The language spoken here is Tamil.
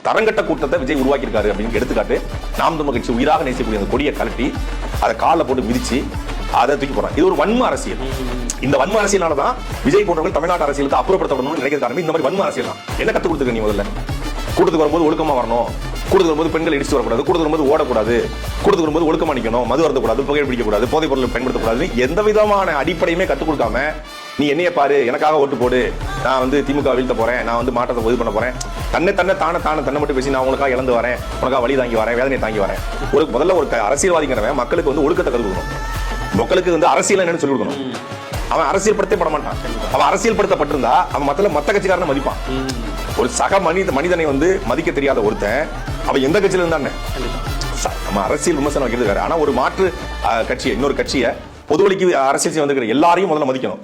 தரங்கட்ட கூட்டத்தை விஜய் உருவாக்கியிருக்காரு அப்படின்னு எடுத்துக்காட்டு நாம் தமிழர் கட்சி உயிராக நேசிக்கக்கூடிய அந்த கொடியை கழட்டி அதை காலில் போட்டு மிதிச்சு அதை தூக்கி போறாங்க. இது ஒரு வன்ம அரசியல். இந்த வன்ம அரசியலானதான் விஜய் போன்றவர்கள் தமிழ்நாட்டு அரசியலுக்கு அப்புறப்படுத்தப்படணும்னு நினைக்கிற காரணம் இந்த மாதிரி வன்ம அரசியல் தான். என்ன கற்றுக் கொடுத்துருக்க நீ முதல்ல? கூட்டத்துக்கு வரும்போது ஒழுக்கமா வரணும், கூட்டத்துக்கு வரும்போது பெண்கள் இடிச்சு வரக்கூடாது, கூட்டத்துக்கு வரும்போது ஓடக்கூடாது, கூட்டத்துக்கு வரும்போது ஒழுக்கமா நிற்கணும், மது அருந்தக்கூடாது, புகை பிடிக்கக்கூடாது, போதைப் பொருளை பயன்படுத்தக்கூடாது, எந்த விதமான அடிப்படையுமே கற்றுக் கொடுக்காம நீ என்னைய பாரு, எனக்காக ஓட்டு போடு, நான் வந்து திமுக வீழ்த்த போறேன், நான் வந்து மாற்றத்தை உதவி பண்ண போறேன், தன்னை மட்டும் பேசி நான் உனக்காக இழந்து வரேன், உனக்காக வழி தாங்கி வரேன், வேதனை தாங்கி வரேன். முதல்ல ஒரு அரசியல்வாதிங்கிறவன் மக்களுக்கு வந்து ஒழுக்கத்தை கற்றுக் கொடுக்கணும். மக்களுக்கு வந்து அரசியல் என்னன்னு சொல்லி கொடுக்கணும். அவன் அரசியல் படுத்தப்பட மாட்டான். அவன் அரசியல் படுத்தப்பட்டிருந்தா அவன் மத்த கட்சிக்காரனை மதிப்பான். ஒரு சக மனிதனை வந்து மதிக்க தெரியாத ஒருத்தன் அவன் எந்த கட்சியில இருந்தானே நம்ம அரசியல் விமர்சனம் வைக்கிறது வேற. ஆனா ஒரு மாற்று கட்சியை, இன்னொரு கட்சியை, பொது வழிக்கு அரசியல் வந்துருக்கிற எல்லாரையும் முதல்ல மதிக்கணும்.